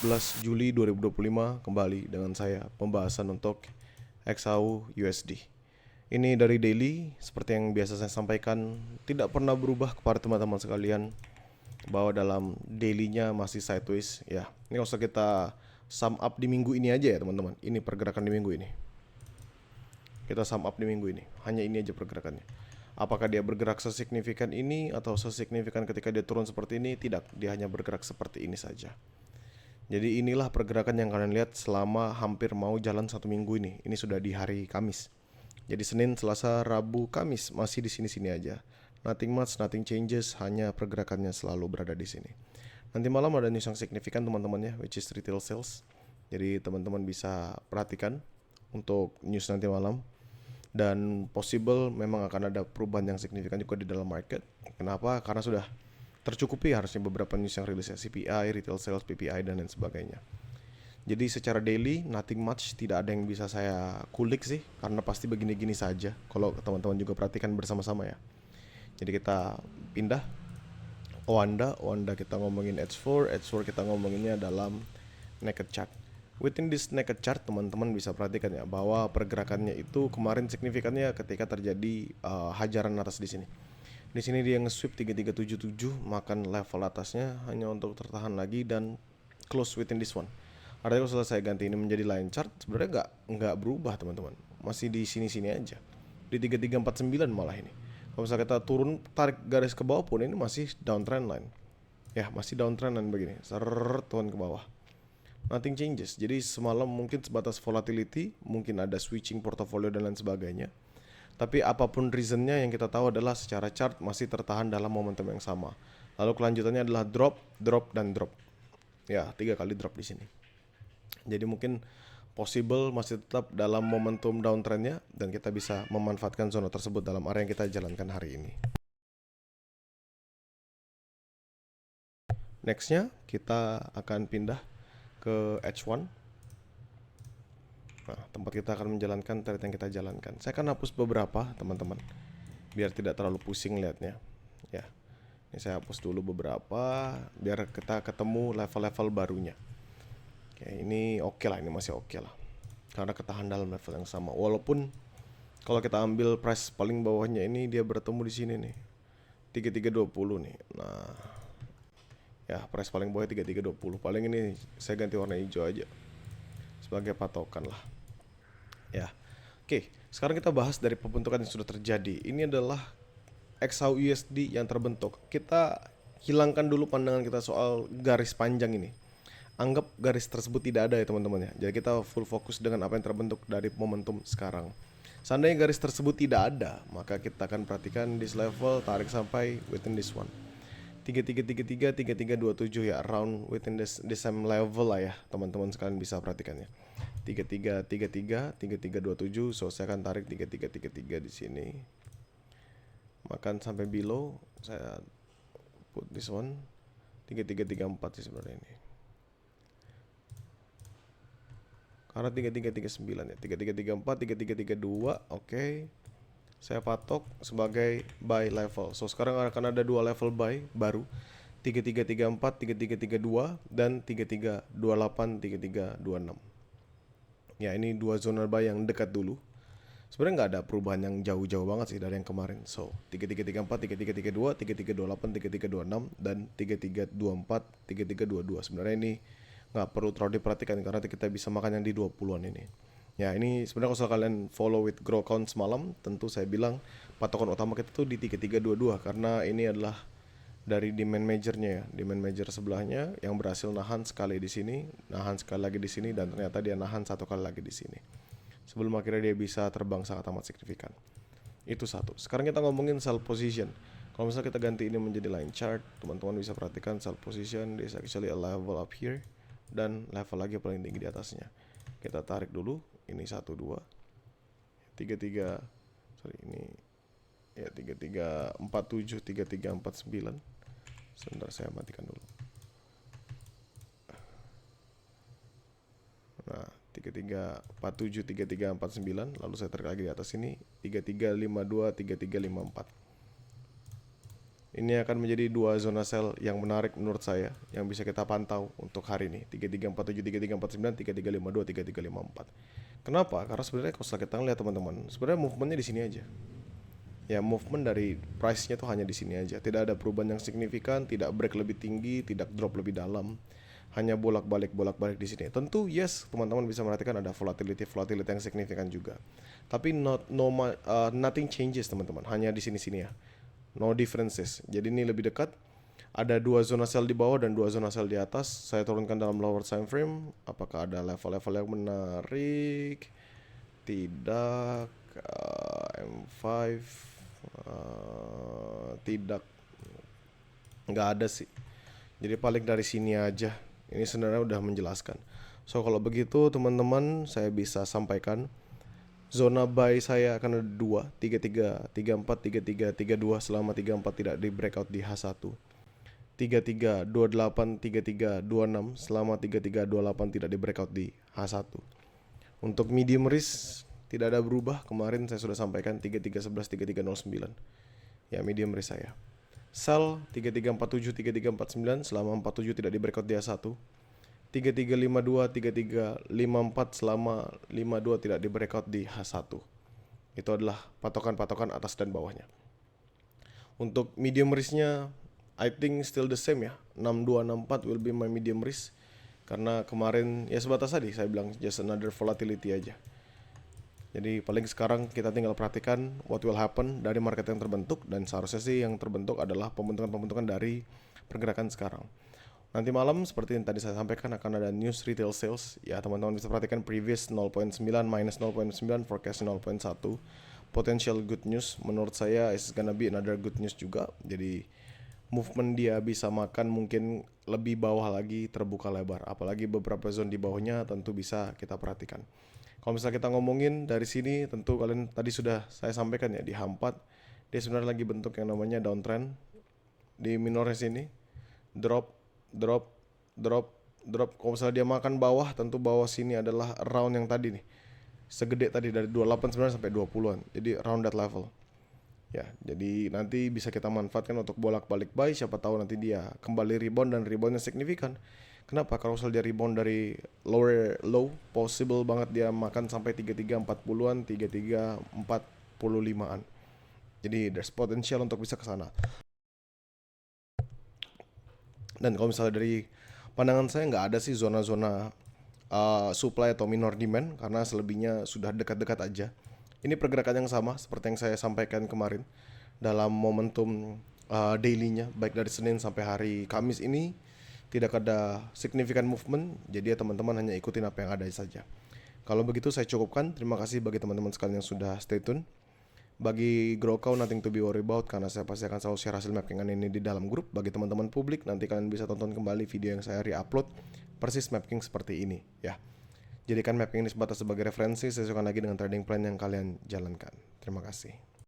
14 Juli 2025 kembali dengan saya pembahasan untuk XAU USD. Ini dari daily, seperti yang biasa saya sampaikan, tidak pernah berubah kepada teman-teman sekalian bahwa dalam dailynya masih sideways ya. Ini usah kita sum up di minggu ini aja ya teman-teman. Ini pergerakan di minggu ini. Kita sum up di minggu ini. Hanya ini aja pergerakannya. Apakah dia bergerak sesignifikan ini atau sesignifikan ketika dia turun seperti ini? Tidak, dia hanya bergerak seperti ini saja. Jadi inilah pergerakan yang kalian lihat selama hampir mau jalan 1 minggu ini. Ini sudah di hari Kamis. Jadi Senin, Selasa, Rabu, Kamis masih di sini-sini aja. Nothing much, nothing changes, hanya pergerakannya selalu berada di sini. Nanti malam ada news yang signifikan teman-temannya, which is retail sales. Jadi teman-teman bisa perhatikan untuk news nanti malam. Dan possible memang akan ada perubahan yang signifikan juga di dalam market. Kenapa? Karena sudah tercukupi harusnya beberapa news yang rilis ya, CPI, retail sales, PPI, dan lain sebagainya. Jadi secara daily, nothing much, tidak ada yang bisa saya kulik sih, karena pasti begini-gini saja. Kalau teman-teman juga perhatikan bersama-sama ya. Jadi kita pindah Wanda kita ngomongin H4 kita ngomonginnya dalam naked chart. Within this naked chart teman-teman bisa perhatikan ya bahwa pergerakannya itu kemarin signifikannya ketika terjadi hajaran atas di sini. Di sini dia nge-sweep 3377 makan level atasnya hanya untuk tertahan lagi dan close within this one. Artinya kalau saya ganti ini menjadi line chart sebenarnya nggak berubah teman-teman. Masih di sini-sini aja. Di 3349 malah ini. Kalau misalnya kita turun tarik garis ke bawah pun ini masih downtrend line. Ya, masih downtrend line begini. Seret turun ke bawah. Nothing changes. Jadi semalam mungkin sebatas volatility, mungkin ada switching portfolio dan lain sebagainya. Tapi apapun reasonnya yang kita tahu adalah secara chart masih tertahan dalam momentum yang sama. Lalu kelanjutannya adalah drop, drop, dan drop. Ya, 3 kali drop di sini. Jadi mungkin possible masih tetap dalam momentum downtrendnya dan kita bisa memanfaatkan zona tersebut dalam area yang kita jalankan hari ini. Nextnya kita akan pindah ke H1. Nah, tempat kita akan menjalankan trade yang kita jalankan. Saya akan hapus beberapa teman-teman biar tidak terlalu pusing lihatnya. Ya, ini saya hapus dulu beberapa biar kita ketemu level-level barunya. Oke, ini oke lah, ini masih oke lah. Karena ketahan dalam level yang sama. Walaupun kalau kita ambil price paling bawahnya ini dia bertemu di sini nih. 3320 nih. Nah, ya price paling bawah 3320. Paling ini saya ganti warna hijau aja sebagai patokan lah. Ya. Oke, sekarang kita bahas dari pembentukan yang sudah terjadi. Ini adalah XAU USD yang terbentuk. Kita hilangkan dulu pandangan kita soal garis panjang ini. Anggap garis tersebut tidak ada ya teman-teman ya. Jadi kita full fokus dengan apa yang terbentuk dari momentum sekarang. Seandainya garis tersebut tidak ada, maka kita akan perhatikan this level tarik sampai within this one. 3333, 3327 ya, around within this same level lah ya, teman-teman sekalian bisa perhatikannya. 3333, 3327, so saya akan tarik 3333 di sini. Makan sampai below, saya put this one 3334 sih sebenarnya ini. Karena 3339 ya, 3334, 3332, oke. Saya patok sebagai buy level. So sekarang akan ada 2 level buy baru, 3334, 3332 dan 3328, 3326. Ya, ini 2 zona buy yang dekat dulu. Sebenarnya nggak ada perubahan yang jauh-jauh banget sih dari yang kemarin. So 3334, 3332, 3328, 3326 dan 3324, 3322. Sebenarnya ini nggak perlu terlalu diperhatikan karena kita bisa makan yang di 20-an ini. Ya, ini sebenarnya kalau kalian follow with grow count semalam, tentu saya bilang patokan utama kita tuh di 3322 karena ini adalah dari demand majornya ya, demand major sebelahnya yang berhasil nahan sekali di sini, nahan sekali lagi di sini, dan ternyata dia nahan 1 kali lagi di sini. Sebelum akhirnya dia bisa terbang sangat amat signifikan. Itu satu. Sekarang kita ngomongin sell position. Kalau misalnya kita ganti ini menjadi line chart, teman-teman bisa perhatikan sell position is actually a level up here dan level lagi paling tinggi di atasnya. Kita tarik dulu, ini 1 2 33, sorry ini ya 3347, 3349. Sebentar saya matikan dulu. Nah, 3347, 3349, lalu saya tarik lagi di atas ini 3352, 3354. Ini akan menjadi dua zona sell yang menarik menurut saya yang bisa kita pantau untuk hari ini. 3347, 3349, 3352, 3354. Kenapa? Karena sebenarnya kalau kita lihat teman-teman, sebenarnya movementnya di sini aja. Ya, movement dari price-nya tuh hanya di sini aja. Tidak ada perubahan yang signifikan, tidak break lebih tinggi, tidak drop lebih dalam. Hanya bolak-balik di sini. Tentu yes, teman-teman bisa merhatikan ada volatility yang signifikan juga. Tapi nothing changes teman-teman. Hanya di sini-sini ya. No differences. Jadi ini lebih dekat. Ada dua zona sell di bawah dan dua zona sell di atas. Saya turunkan dalam lower time frame. Apakah ada level-level yang menarik? Tidak. M5 tidak. Nggak ada sih. Jadi paling dari sini aja. Ini sebenarnya udah menjelaskan. So kalau begitu teman-teman, saya bisa sampaikan zona buy saya akan ada 2, 33, 34, 33, 32 selama 34 tidak di breakout di H1. 33, 28, 33, 26 selama 33, 28 tidak di breakout di H1. Untuk medium risk tidak ada berubah. Kemarin saya sudah sampaikan 3311, 3309. Ya, medium risk saya. Sell 3347, 3349 selama 47 tidak di breakout di H1. 3352, 3354 selama 52 tidak di breakout di H1. Itu adalah patokan-patokan atas dan bawahnya. Untuk medium risk-nya, I think still the same ya. 6264 will be my medium risk. Karena kemarin ya sebatas tadi saya bilang just another volatility aja. Jadi paling sekarang kita tinggal perhatikan what will happen dari market yang terbentuk. Dan seharusnya sih yang terbentuk adalah pembentukan-pembentukan dari pergerakan sekarang. Nanti malam seperti yang tadi saya sampaikan akan ada news retail sales. Ya teman-teman bisa perhatikan previous 0.9 minus 0.9 forecast 0.1. Potential good news menurut saya is gonna be another good news juga. Jadi movement dia bisa makan mungkin lebih bawah lagi terbuka lebar. Apalagi beberapa zone di bawahnya tentu bisa kita perhatikan. Kalau misalnya kita ngomongin dari sini tentu kalian tadi sudah saya sampaikan ya di H4 dia sebenarnya lagi bentuk yang namanya downtrend. Di minornya sini drop. Kalau misalnya dia makan bawah, tentu bawah sini adalah round yang tadi nih. Segede tadi dari 289 sampai 20-an. Jadi round that level. Ya, jadi nanti bisa kita manfaatkan untuk bolak-balik buy. Siapa tahu nanti dia kembali rebound dan reboundnya signifikan. Kenapa? Kalau misalnya dia rebound dari lower low, possible banget dia makan sampai 3340-an, 3345-an. Jadi there's potential untuk bisa ke sana. Dan kalau misalnya dari pandangan saya nggak ada sih zona-zona supply atau minor demand karena selebihnya sudah dekat-dekat aja. Ini pergerakan yang sama seperti yang saya sampaikan kemarin dalam momentum daily-nya baik dari Senin sampai hari Kamis ini tidak ada significant movement, jadi ya teman-teman hanya ikutin apa yang ada saja. Kalau begitu saya cukupkan. Terima kasih bagi teman-teman sekalian yang sudah stay tune. Bagi Growcow, nothing to be worried about karena saya pasti akan selalu share hasil mappingan ini di dalam grup. Bagi teman-teman publik, nanti kalian bisa tonton kembali video yang saya re-upload persis mapping seperti ini ya. Jadikan mapping ini sebatas sebagai referensi, sesuaikan lagi dengan trading plan yang kalian jalankan. Terima kasih.